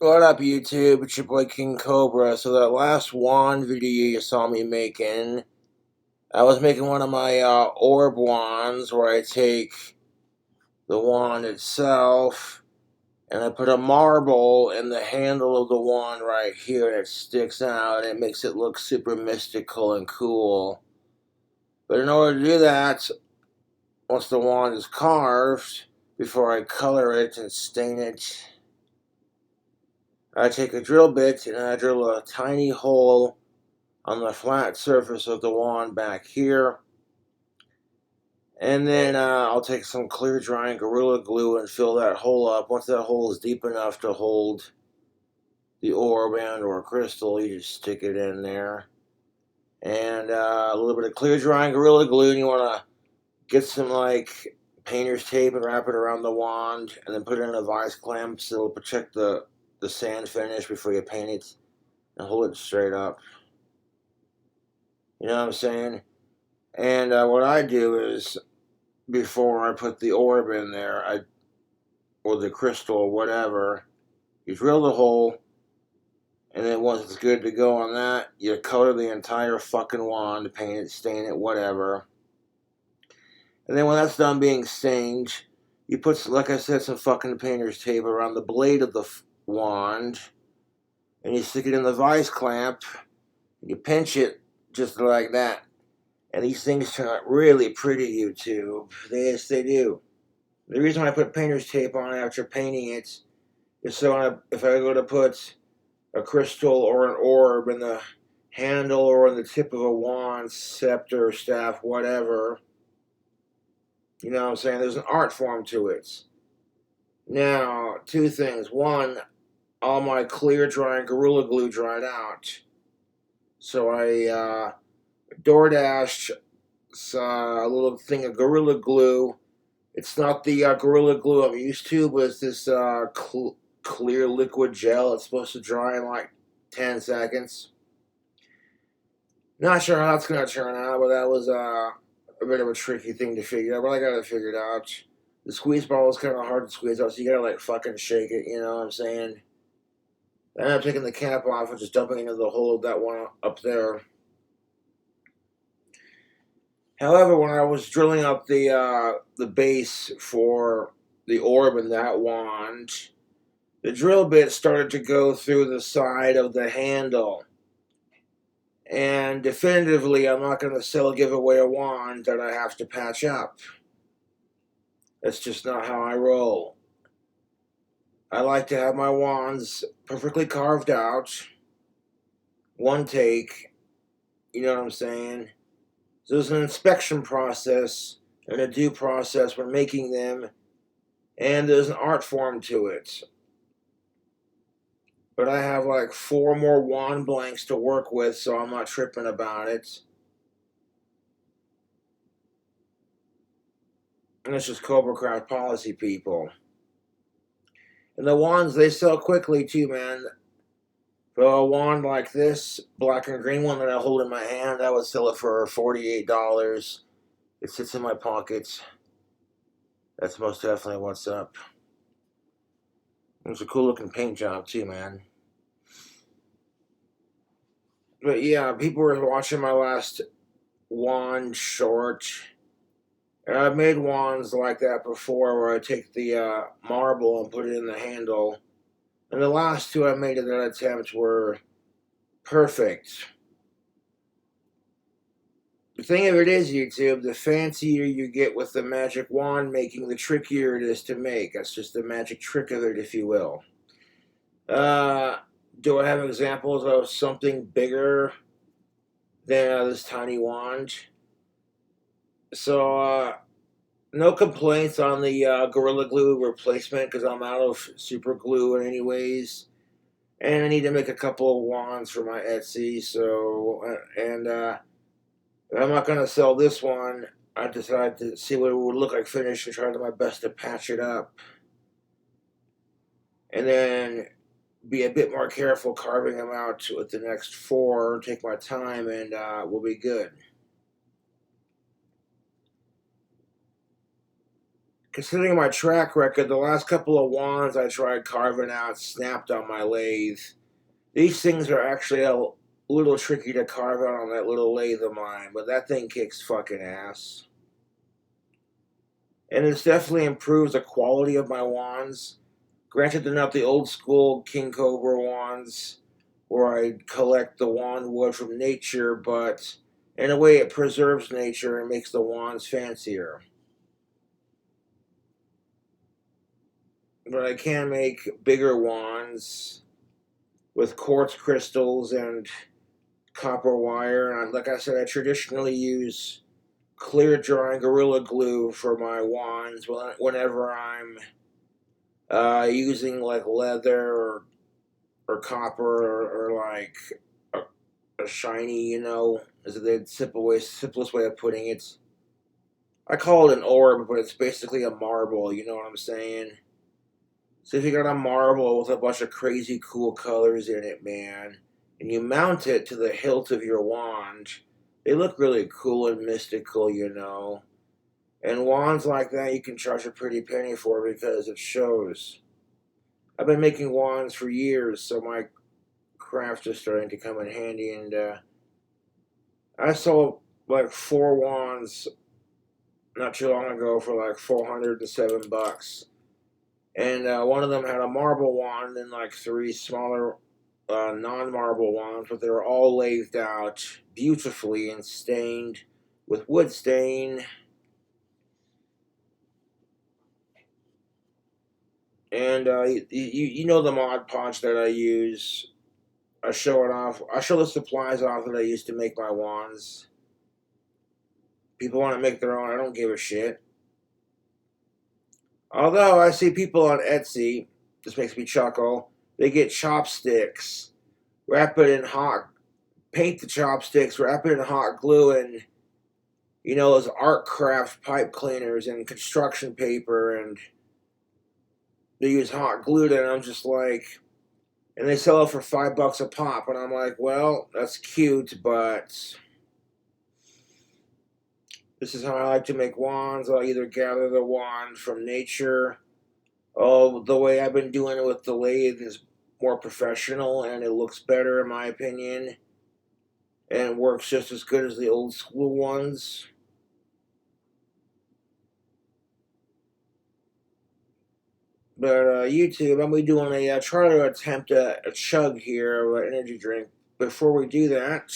What up, YouTube? It's your boy King Cobra. So that last wand video you saw me making, I was making one of my orb wands where I take the wand itself and I put a marble in the handle of the wand right here, and it sticks out and it makes it look super mystical and cool. But in order to do that, once the wand is carved, before I color it and stain it, I take a drill bit and I drill a tiny hole on the flat surface of the wand back here. And then I'll take some clear drying Gorilla Glue and fill that hole up. Once that hole is deep enough to hold the orb and or crystal, you just stick it in there. And a little bit of clear drying Gorilla Glue, and you want to get some like painter's tape and wrap it around the wand, and then put it in a vice clamp so it'll protect the sand finish before you paint it, and hold it straight up. You know what I'm saying? And what I do is, before I put the orb in there, or the crystal or whatever, you drill the hole, and then once it's good to go on that, you color the entire fucking wand, paint it, stain it, whatever. And then when that's done being stained, you put, like I said, some fucking painter's tape around the blade of the wand, and you stick it in the vice clamp, and you pinch it just like that. And these things turn out really pretty, YouTube. Yes, they do. The reason why I put painter's tape on after painting it is so if I go to put a crystal or an orb in the handle or in the tip of a wand, scepter, staff, whatever, you know what I'm saying? There's an art form to it. Now, two things. One, all my clear drying Gorilla Glue dried out. So I DoorDashed a little thing of Gorilla Glue. It's not the Gorilla Glue I'm used to, but it's this clear liquid gel. It's supposed to dry in like 10 seconds. Not sure how it's going to turn out, but that was a bit of a tricky thing to figure out, but I got it figured out. The squeeze ball is kind of hard to squeeze out, so you got to like fucking shake it, you know what I'm saying? I ended up taking the cap off and just dumping it into the hole of that one up there. However, when I was drilling up the base for the orb in that wand, the drill bit started to go through the side of the handle. And definitively, I'm not going to give away a wand that I have to patch up. That's just not how I roll. I like to have my wands perfectly carved out, one take, you know what I'm saying? So there's an inspection process and a due process when making them, and there's an art form to it. But I have like 4 more wand blanks to work with, so I'm not tripping about it. And it's just Cobra Craft policy, people. And the wands, they sell quickly too, man. For a wand like this, black and green one that I hold in my hand, I would sell it for $48. It sits in my pockets. That's most definitely what's up. It's a cool looking paint job too, man. But yeah, people were watching my last wand short. And I've made wands like that before where I take the marble and put it in the handle. And the last 2 I made in that attempt were perfect. The thing of it is, YouTube, the fancier you get with the magic wand making, the trickier it is to make. That's just the magic trick of it, if you will. Do I have examples of something bigger than this tiny wand? So, no complaints on the Gorilla Glue replacement because I'm out of super glue anyways. And I need to make a couple of wands for my Etsy, so, and if I'm not going to sell this one, I decided to see what it would look like finished and try my best to patch it up. And then be a bit more careful carving them out with the next 4, take my time, and we'll be good. considering my track record, the last couple of wands I tried carving out snapped on my lathe. These things are actually a little tricky to carve out on that little lathe of mine, but that thing kicks fucking ass. And it's definitely improved the quality of my wands. Granted, they're not the old school KingCobra wands where I collect the wand wood from nature, but in a way it preserves nature and makes the wands fancier. But I can make bigger wands with quartz crystals and copper wire. And like I said, I traditionally use clear drying Gorilla Glue for my wands whenever I'm using like leather or copper or like a shiny, is the simplest way of putting it. I call it an orb, but it's basically a marble, you know what I'm saying? So if you got a marble with a bunch of crazy cool colors in it, man, and you mount it to the hilt of your wand, they look really cool and mystical, And wands like that you can charge a pretty penny for because it shows. I've been making wands for years, so my craft is starting to come in handy, and I sold like 4 wands not too long ago for like $407. And one of them had a marble wand and like 3 smaller non-marble wands, but they were all lathed out beautifully and stained with wood stain. And you know the Mod Podge that I use. I show it off. I show the supplies off that I used to make my wands. People want to make their own. I don't give a shit. Although I see people on Etsy, this makes me chuckle. They get chopsticks, wrap it in hot, paint the chopsticks, wrap it in hot glue, and those art craft pipe cleaners and construction paper, and they use hot glue. And I'm just like, and they sell it for $5 a pop, and I'm like, well, that's cute, but this is how I like to make wands. I'll either gather the wand from nature. Oh, the way I've been doing it with the lathe is more professional, and it looks better in my opinion, and works just as good as the old school ones. But YouTube, I'm doing try to attempt a chug here of an energy drink. Before we do that,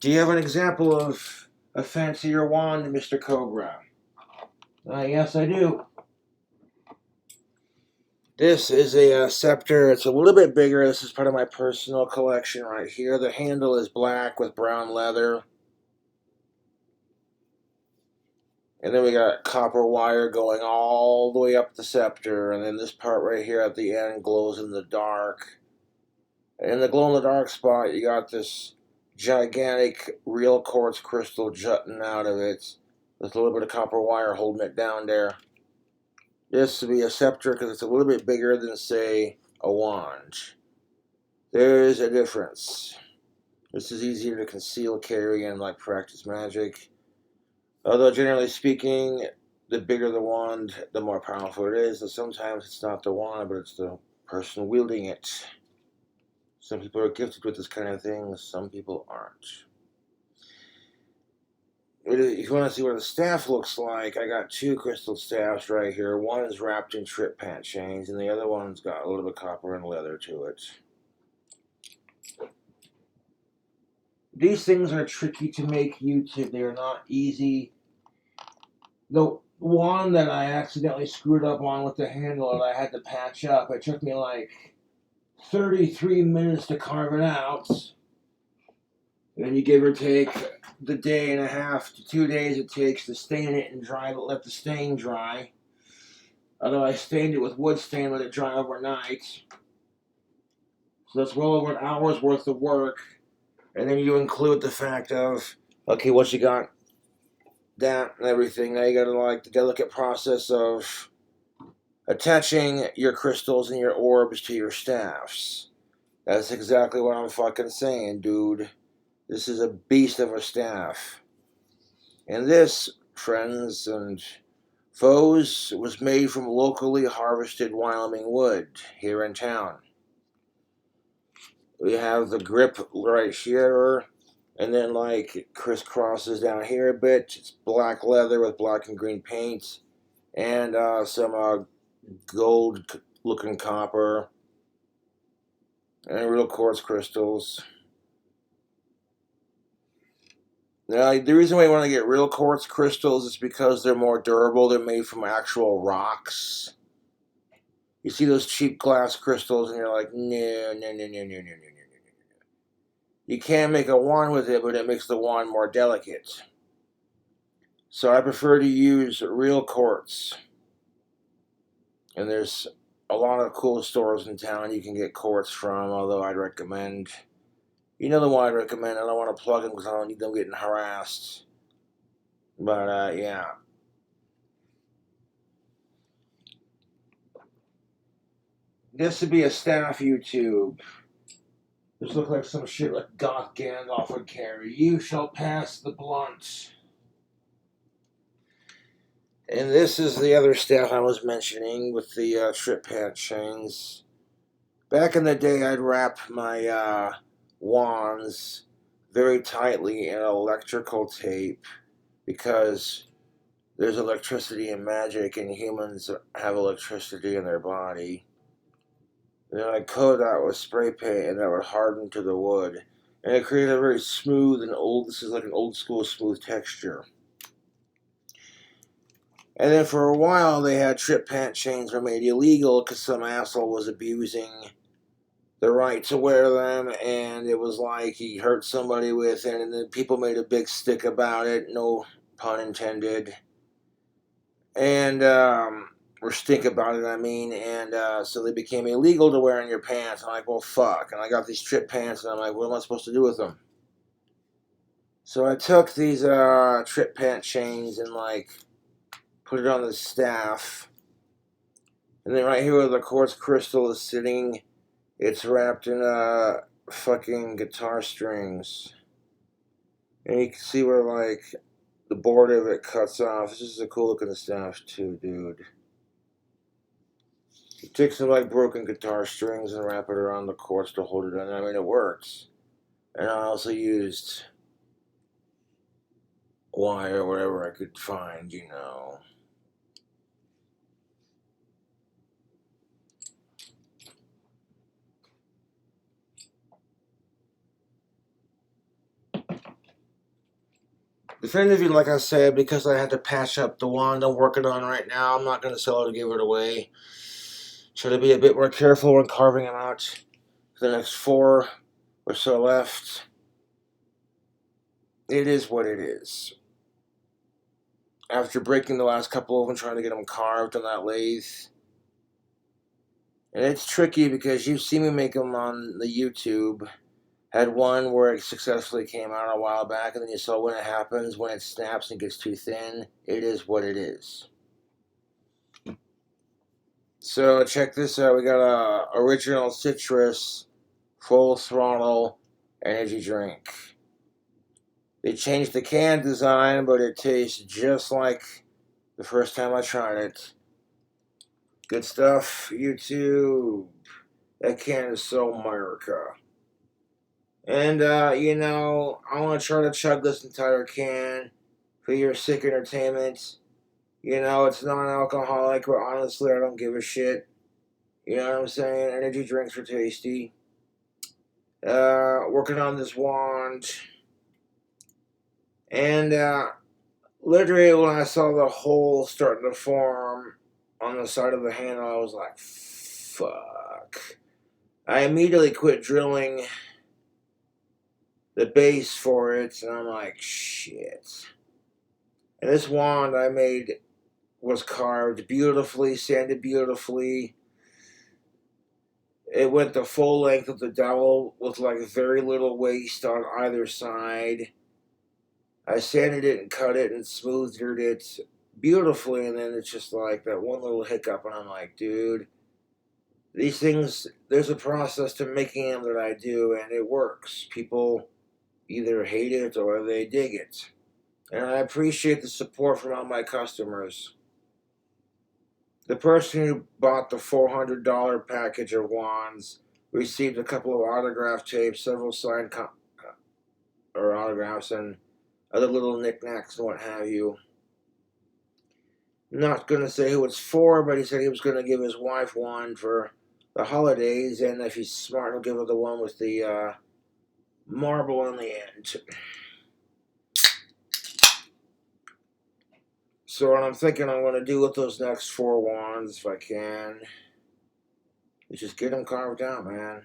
do you have an example of a fancier wand, Mr. Cobra? Yes, I do. This is a scepter. It's a little bit bigger. This is part of my personal collection right here. The handle is black with brown leather. And then we got copper wire going all the way up the scepter. And then this part right here at the end glows in the dark. And in the glow in the dark spot, you got this gigantic real quartz crystal jutting out of it with a little bit of copper wire holding it down there. This would be a scepter because it's a little bit bigger than, say, a wand. There's a difference. This is easier to conceal, carry, and like practice magic. Although generally speaking, the bigger the wand, the more powerful it is. And sometimes it's not the wand, but it's the person wielding it. Some people are gifted with this kind of thing, some people aren't. If you want to see what the staff looks like, I got 2 crystal staffs right here. One is wrapped in trip pat chains, and the other one's got a little bit of copper and leather to it. These things are tricky to make YouTube. They're not easy. The one that I accidentally screwed up on with the handle that I had to patch up, it took me like 33 minutes to carve it out. And then you give or take the day and a half to 2 days it takes to stain it and let the stain dry. Although I stained it with wood stain, let it dry overnight. So that's well over an hour's worth of work. And then you include the fact of, okay, once you got that and everything, now you got to like the delicate process of attaching your crystals and your orbs to your staffs. That's exactly what I'm fucking saying, dude. This is a beast of a staff. And this, friends and Foes was made from locally harvested Wyoming wood here in town. We have the grip right here, and then like it crisscrosses down here a bit. It's black leather with black and green paint, and some gold looking copper, and real quartz crystals. Now, the reason why you want to get real quartz crystals is because they're more durable. They're made from actual rocks. You see those cheap glass crystals, and you're like, no, no, no, no, no, no, no, no. You can make a wand with it, but it makes the wand more delicate. So I prefer to use real quartz. And there's a lot of cool stores in town you can get quartz from, although I'd recommend, you know the one I'd recommend. I don't want to plug them because I don't need them getting harassed. But yeah. This would be a staff YouTube. This looks like some shit like Goth Gandalf would carry. You shall pass the blunt. And this is the other staff I was mentioning with the trip hat chains. Back in the day, I'd wrap my wands very tightly in electrical tape because there's electricity and magic, and humans have electricity in their body. And then I'd coat that with spray paint, and that would harden to the wood. And it created a very smooth and this is like an old school smooth texture. And then for a while, they had trip pant chains were made illegal because some asshole was abusing the right to wear them, and it was like he hurt somebody with it, and then people made a big stick about it, no pun intended, and or stink about it, I mean, and so they became illegal to wear in your pants. I'm like, well, fuck, and I got these trip pants, and I'm like, what am I supposed to do with them? So I took these trip pant chains and like put it on the staff, and then right here where the quartz crystal is sitting, it's wrapped in fucking guitar strings. And you can see where like the border of it cuts off. This is a cool looking staff too, dude. You take some like broken guitar strings and wrap it around the quartz to hold it in. I mean, it works. And I also used wire, whatever I could find, you know. Definitively, like I said, because I had to patch up the wand I'm working on right now, I'm not going to sell it or give it away. Try to be a bit more careful when carving them out. For the next 4 or so left. It is what it is. After breaking the last couple of them, trying to get them carved on that lathe. And it's tricky because you see me make them on the YouTube. Had one where it successfully came out a while back, and then you saw when it happens, when it snaps and gets too thin. It is what it is. So check this out. We got a original citrus full throttle energy drink. They changed the can design, but it tastes just like the first time I tried it. Good stuff, YouTube. That can is so America. And, you know, I want to try to chug this entire can for your sick entertainment. You know, it's non-alcoholic, but honestly, I don't give a shit. You know what I'm saying? Energy drinks are tasty. Working on this wand. And, literally, when I saw the hole starting to form on the side of the handle, I was like, fuck. I immediately quit drilling the base for it, and I'm like, shit. And this wand I made was carved beautifully, sanded beautifully. It went the full length of the dowel with like very little waste on either side. I sanded it and cut it and smoothed it beautifully, and then it's just like that one little hiccup, and I'm like, dude, these things, there's a process to making them that I do, and it works. People either hate it or they dig it. And I appreciate the support from all my customers. The person who bought the $400 package of wands received a couple of autograph tapes, several signed or autographs, and other little knickknacks and what have you. Not going to say who it's for, but he said he was going to give his wife one for the holidays, and if he's smart, he'll give her the one with the marble on the end. So what I'm thinking I'm going to do with those next 4 wands, if I can, is just get them carved out, man.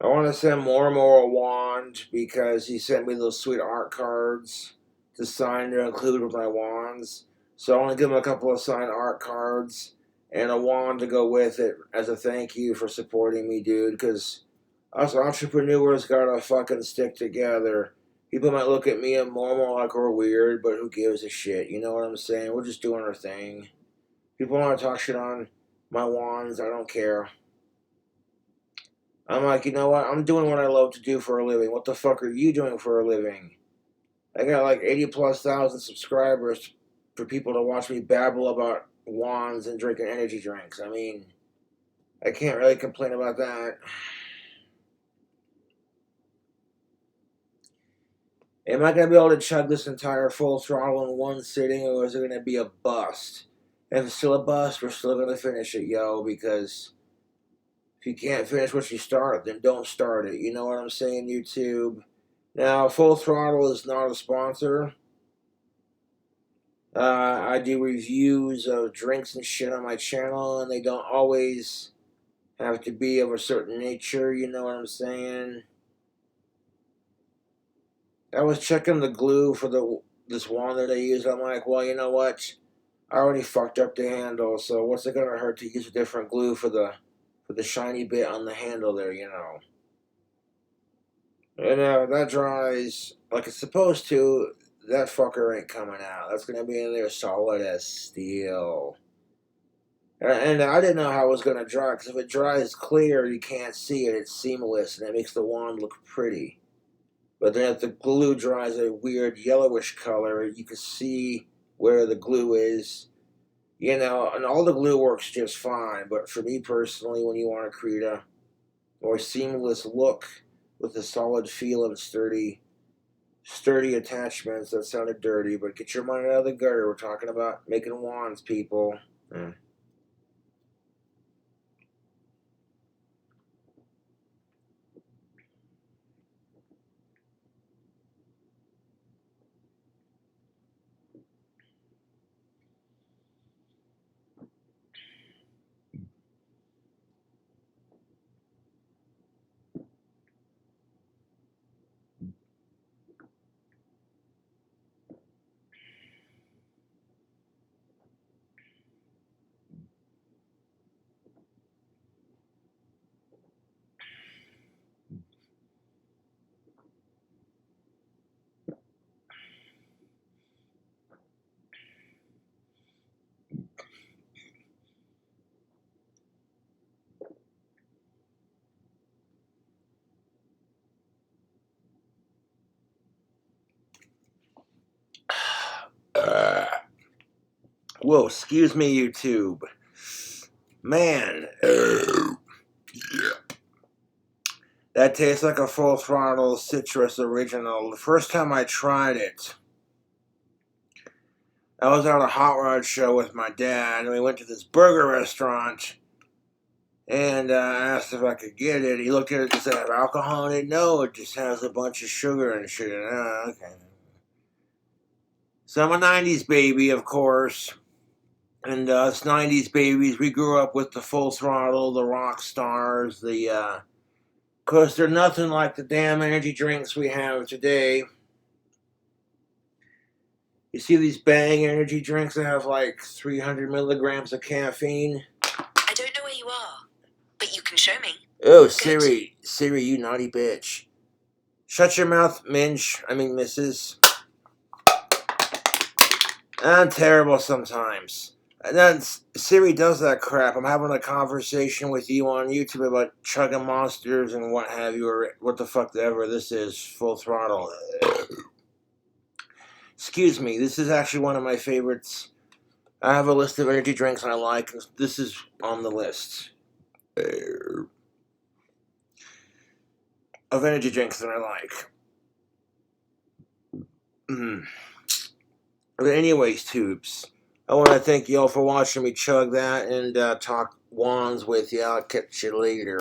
I want to send more and more a wand because he sent me those sweet art cards to sign to include with my wands. So I want to give him a couple of signed art cards and a wand to go with it as a thank you for supporting me, dude. Because us entrepreneurs gotta fucking stick together. People might look at me and more like we're weird, but who gives a shit? You know what I'm saying? We're just doing our thing. People want to talk shit on my wands. I don't care. I'm like, you know what? I'm doing what I love to do for a living. What the fuck are you doing for a living? I got like 80,000+ subscribers for people to watch me babble about wands and drinking energy drinks. I mean, I can't really complain about that. Am I going to be able to chug this entire full throttle in one sitting, or is it going to be a bust? If it's still a bust, we're still going to finish it, yo, because if you can't finish what you start, then don't start it. You know what I'm saying, YouTube? Now, Full Throttle is not a sponsor. I do reviews of drinks and shit on my channel, and they don't always have to be of a certain nature. You know what I'm saying? I was checking the glue for this wand that I use. I'm like, well, you know what? I already fucked up the handle, so what's it gonna hurt to use a different glue for the shiny bit on the handle there, you know? And that dries like it's supposed to. That fucker ain't coming out. That's gonna be in there solid as steel. And I didn't know how it was gonna dry, because if it dries clear, you can't see it. It's seamless, and it makes the wand look pretty. But then if the glue dries a weird yellowish color, you can see where the glue is. You know, and all the glue works just fine. But for me personally, when you want to create a more seamless look with a solid feel and sturdy attachments, that sounded dirty, but get your money out of the gutter. We're talking about making wands, people. Whoa, excuse me, YouTube. Man, that tastes like a Full Throttle Citrus Original. The first time I tried it, I was at a hot rod show with my dad, and we went to this burger restaurant, and I asked if I could get it. He looked at it, does it have alcohol in it? No, it just has a bunch of sugar and shit. Okay. So I'm a 90s baby, of course. And us 90s babies, we grew up with the Full Throttle, the rock stars, of course, they're nothing like the damn energy drinks we have today. You see these Bang energy drinks that have like 300 milligrams of caffeine? I don't know where you are, but you can show me. Oh, Siri, you naughty bitch. Shut your mouth, Mrs. I'm terrible sometimes. And then Siri does that crap. I'm having a conversation with you on YouTube about chugging monsters and what have you, or what the fuck ever this is, full throttle. Excuse me, this is actually one of my favorites. I have a list of energy drinks I like, and this is on the list of energy drinks that I like. But anyways, tubes, I want to thank y'all for watching me chug that and talk wands with you. I'll catch you later.